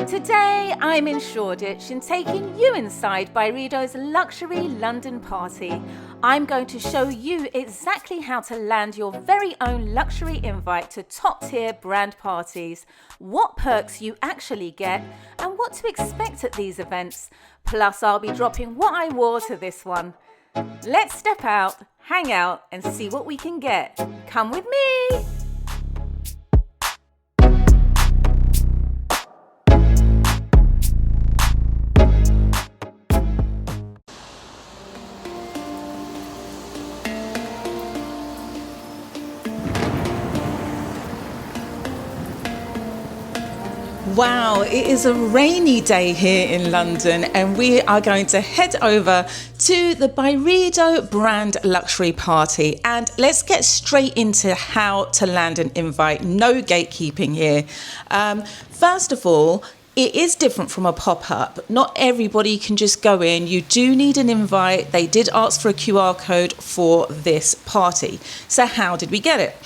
Today I'm in Shoreditch and taking you inside Byredo's luxury London party. I'm going to show you exactly how to land your very own luxury invite to top-tier brand parties, what perks you actually get, and what to expect at these events. Plus, I'll be dropping what I wore to this one. Let's step out, hang out, and see what we can get. Come with me! Wow, it is a rainy day here in London and we are going to head over to the Byredo brand luxury party, and let's get straight into how to land an invite. No gatekeeping here. First of all, it is different from a pop-up. Not everybody can just go in. You do need an invite. They did ask for a QR code for this party. So how did we get it?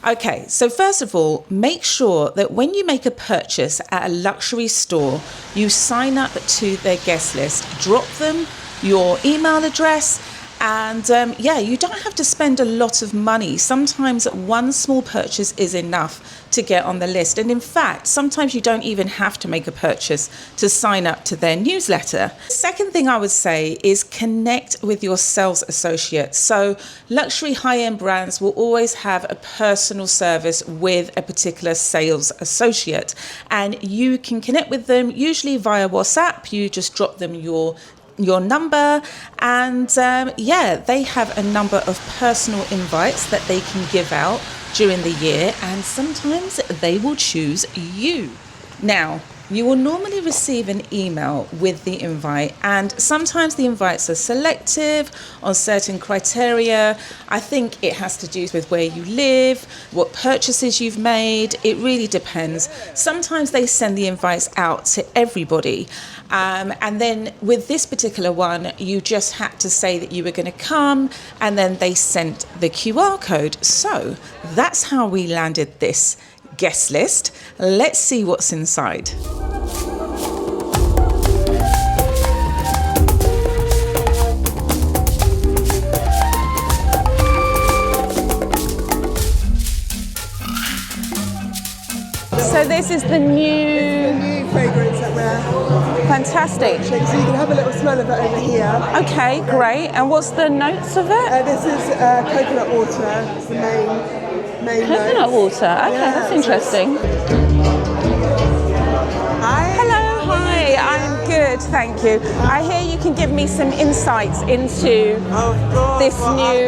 Okay, so first of all, make sure that when you make a purchase at a luxury store, you sign up to their guest list, drop them your email address, and you don't have to spend a lot of money. Sometimes one small purchase is enough to get on the list. And in fact, sometimes you don't even have to make a purchase to sign up to their newsletter. Second thing I would say is connect with your sales associate. So luxury high-end brands will always have a personal service with a particular sales associate, and you can connect with them usually via WhatsApp. You just drop them your number, and they have a number of personal invites that they can give out during the year, and sometimes they will choose you. Now, you will normally receive an email with the invite, and sometimes the invites are selective on certain criteria. I think it has to do with where you live, what purchases you've made. It really depends. Sometimes they send the invites out to everybody. And then with this particular one, you just had to say that you were going to come, and then they sent the QR code. So that's how we landed this guest list. Let's see what's inside. So this is the new fragrance that we're fantastic. So you can have a little smell of it over here. Okay, great. And what's the notes of it? This is coconut water. It's the main Coconut note. water. Okay, that's interesting. Hi. Hello, hi. I'm good, thank you. I hear you can give me some insights into this new.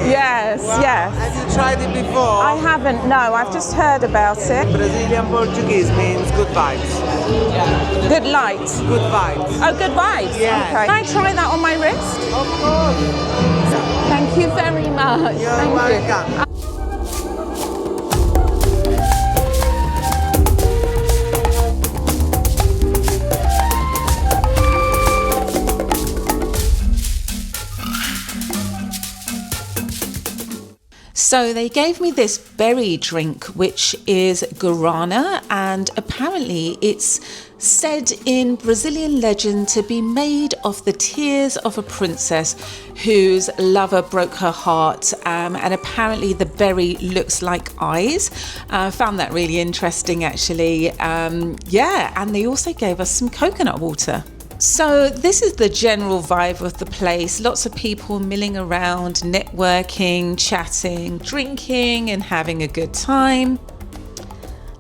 Yes, wow. yes. Have you tried it before? I haven't. No, I've just heard about it. Brazilian Portuguese means good vibes. Good light. Good vibes. Oh, good vibes. Yeah. Okay. Can I try that on my wrist? Of course. Thank you very much. You're Thank welcome. you. So they gave me this berry drink, which is guarana, and apparently it's said in Brazilian legend to be made of the tears of a princess whose lover broke her heart, and apparently the berry looks like eyes. I found that really interesting, actually. And they also gave us some coconut water. So this is the general vibe of the place. Lots of people milling around, networking, chatting, drinking and having a good time.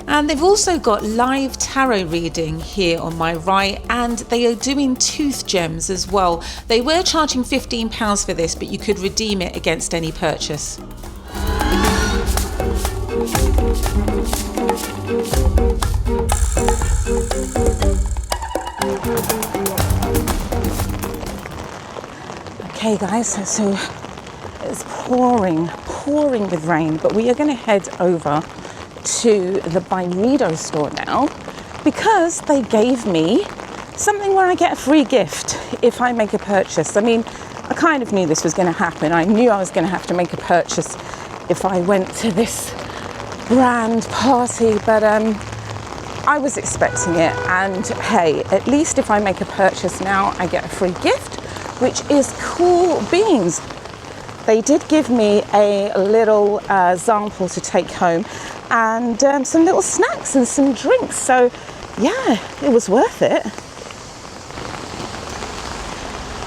And they've also got live tarot reading here on my right, and they are doing tooth gems as well. They were charging £15 for this, but you could redeem it against any purchase. Okay guys, so it's pouring with rain, but we are going to head over to the Byredo store now because they gave me something where I get a free gift if I make a purchase. I mean, I kind of knew this was going to happen. I knew I was going to have to make a purchase if I went to this brand party, but I was expecting it, and hey, at least if I make a purchase now, I get a free gift, which is cool beans. They did give me a little sample to take home, and some little snacks and some drinks. So yeah, it was worth it.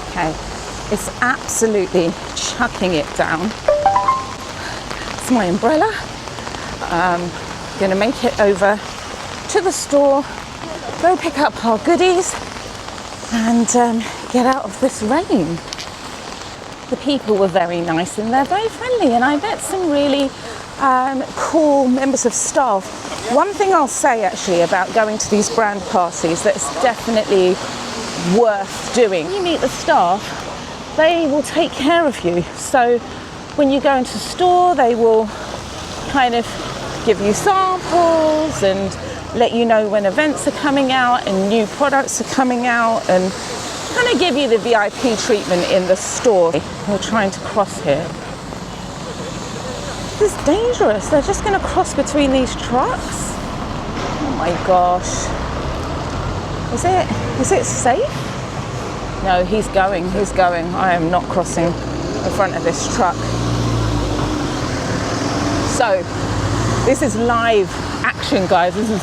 Okay, it's absolutely chucking it down. It's my umbrella. Gonna make it over to the store, go pick up our goodies, and get out of this rain. The people were very nice and they're very friendly, and I met some really cool members of staff. One thing I'll say actually about going to these brand parties that's definitely worth doing. When you meet the staff, they will take care of you. So when you go into the store, they will kind of give you samples and let you know when events are coming out and new products are coming out, and kind of give you the VIP treatment in the store. We're trying to cross here. This is dangerous. They're just going to cross between these trucks. Oh my gosh. Is it safe? No, he's going. I am not crossing in front of this truck. So, this is live action, guys. This is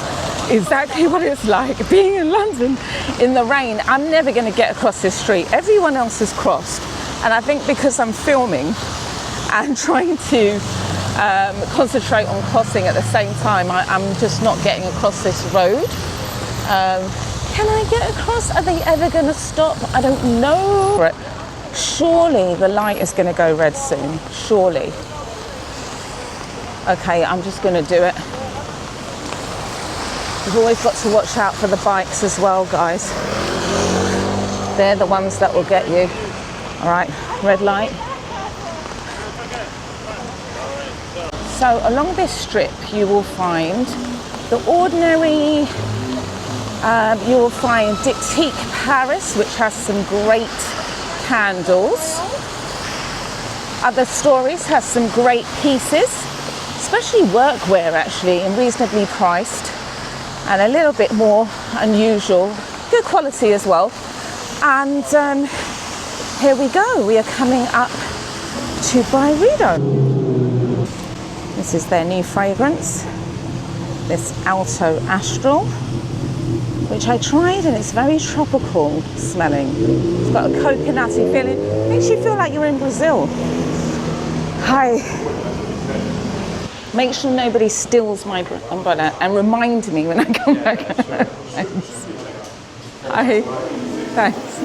exactly what it's like being in London in the rain. I'm never going to get across this street. Everyone else has crossed, and I think because I'm filming and trying to concentrate on crossing at the same time, I'm just not getting across this road. Can I get across? Are they ever going to stop? I don't know. Surely the light is going to go red soon. Surely. Okay, I'm just going to do it. You've always got to watch out for the bikes as well, guys. They're the ones that will get you. All right, red light. So along this strip, you will find the ordinary, you will find Diptyque Paris, which has some great candles. Other Stories has some great pieces, especially workwear actually, and reasonably priced, and a little bit more unusual, good quality as well. And here we go, we are coming up to Byredo. This is their new fragrance, this Alto Astral, which I tried, and it's very tropical smelling. It's got a coconutty feeling, makes you feel like you're in Brazil. Hi. Make sure nobody steals my umbrella and remind me when I come back. Thanks. Hi. Thanks.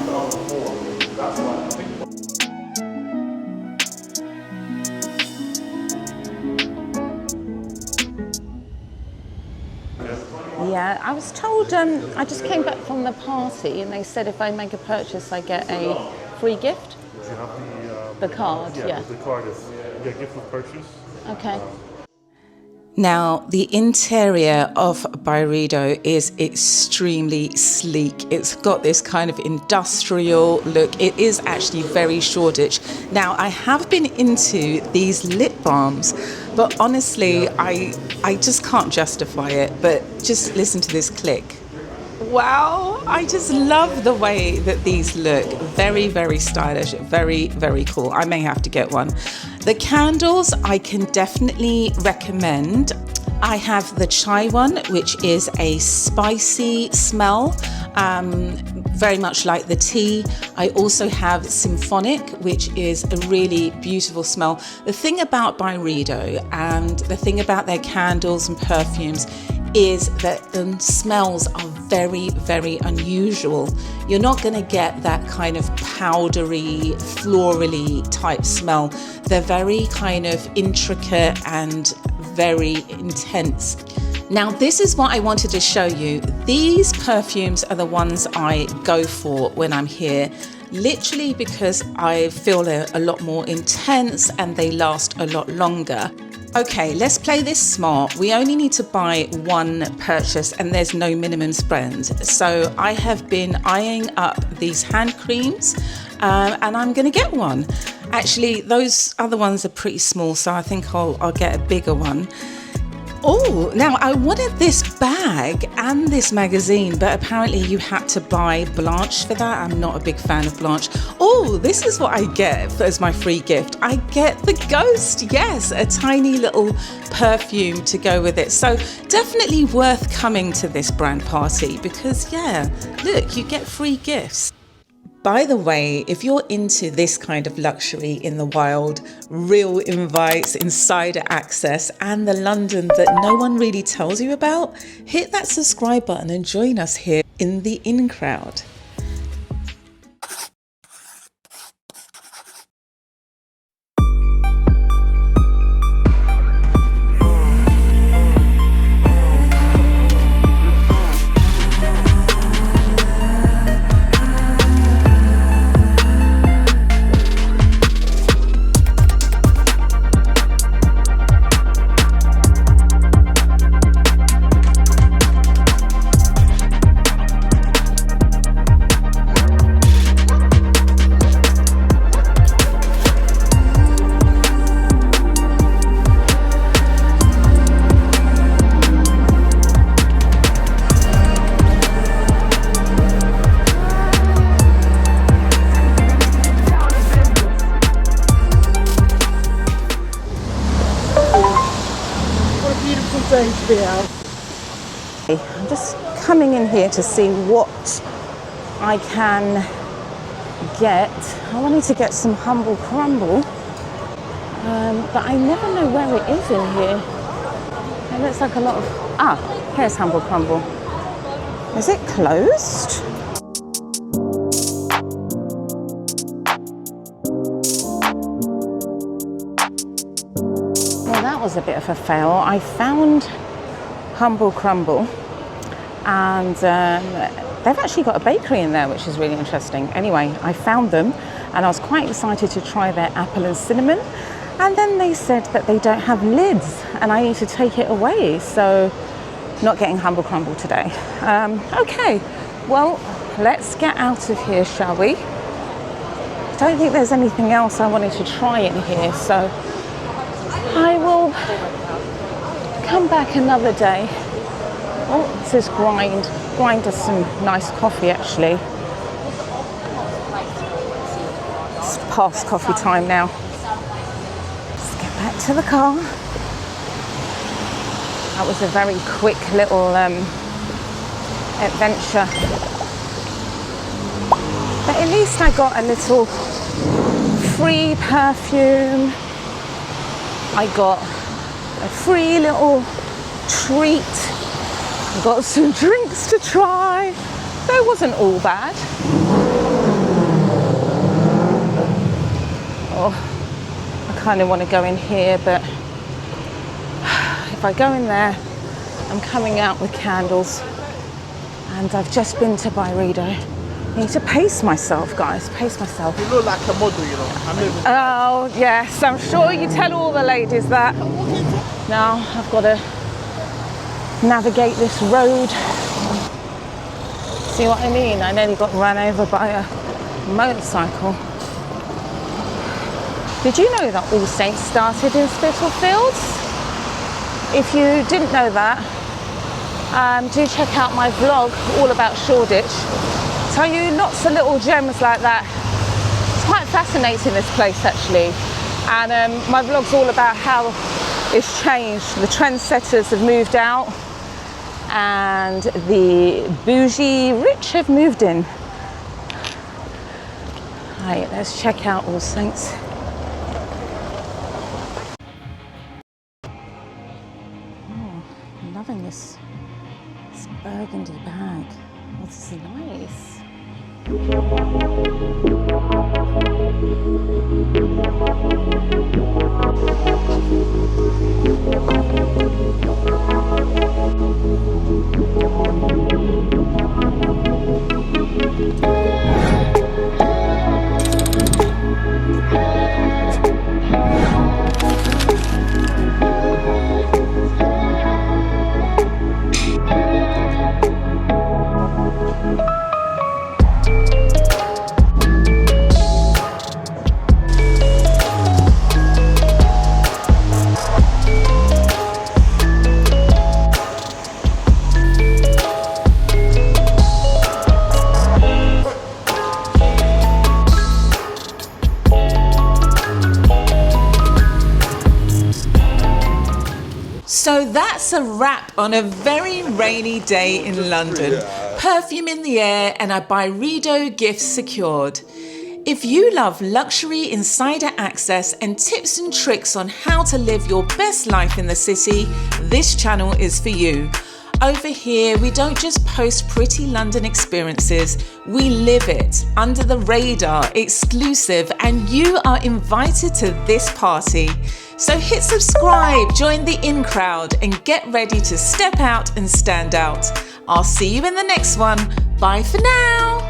Yeah, I was told, I just came back from the party and they said if I make a purchase I get a free gift. Do you have the card? Yeah. The card is a gift with purchase. Okay. Now, the interior of Byredo is extremely sleek. It's got this kind of industrial look. It is actually very Shoreditch. Now, I have been into these lip balms, but honestly, I just can't justify it. But just listen to this click. Wow, I just love the way that these look. Very, very stylish, very, very cool. I may have to get one. The candles I can definitely recommend. I have the chai one, which is a spicy smell, very much like the tea. I also have Symphonic, which is a really beautiful smell. The thing about Byredo and the thing about their candles and perfumes is that the smells are very, very unusual. You're not going to get that kind of powdery, florally type smell. They're very kind of intricate and very intense. Now, this is what I wanted to show you. These perfumes are the ones I go for when I'm here, literally because I feel they're a lot more intense and they last a lot longer. Okay, let's play this smart. We only need to buy one purchase and there's no minimum spend. So I have been eyeing up these hand creams and I'm going to get one. Actually, those other ones are pretty small, so I think I'll get a bigger one. Oh, now I wanted this bag and this magazine, but apparently you had to buy Blanche for that. I'm not a big fan of Blanche. Oh, this is what I get as my free gift. I get the Ghost, yes, a tiny little perfume to go with it. So definitely worth coming to this brand party because, yeah, look, you get free gifts. By the way, if you're into this kind of luxury in the wild, real invites, insider access, and the London that no one really tells you about, hit that subscribe button and join us here in the in crowd. Day to be out. I'm just coming in here to see what I can get. I wanted to get some Humble Crumble, but I never know where it is in here. It looks like a lot of... here's Humble Crumble. Is it closed? That was a bit of a fail. I found Humble Crumble and they've actually got a bakery in there, which is really interesting. Anyway, I found them and I was quite excited to try their apple and cinnamon, and then they said that they don't have lids and I need to take it away, so not getting Humble Crumble today. Okay, well, let's get out of here, shall we? I don't think there's anything else I wanted to try in here, so I will come back another day. Oh, it says grind. Grind is some nice coffee, actually. It's past coffee time now. Let's get back to the car. That was a very quick little adventure. But at least I got a little free perfume. I got a free little treat. I got some drinks to try. So it wasn't all bad. Oh, I kind of want to go in here, but if I go in there, I'm coming out with candles. And I've just been to Byredo. I need to pace myself, guys, pace myself. You look like a model, you know. Oh, yes, I'm sure you tell all the ladies that. Now I've got to navigate this road. See what I mean? I nearly got run over by a motorcycle. Did you know that AllSaints started in Spitalfields? If you didn't know that, do check out my vlog all about Shoreditch. Tell you lots of little gems like that. It's quite fascinating, this place, actually. And my vlog's all about how it's changed. The trendsetters have moved out and the bougie rich have moved in. Right, let's check out AllSaints. Oh, I'm loving this burgundy bag. This is nice. that's a wrap on a very rainy day in London. Perfume in the air and a Byredo gift secured. If you love luxury insider access and tips and tricks on how to live your best life in the city, this channel is for you. Over here, we don't just post pretty London experiences, we live it, under the radar, exclusive, and you are invited to this party. So hit subscribe, join the in crowd, and get ready to step out and stand out. I'll see you in the next one. Bye for now.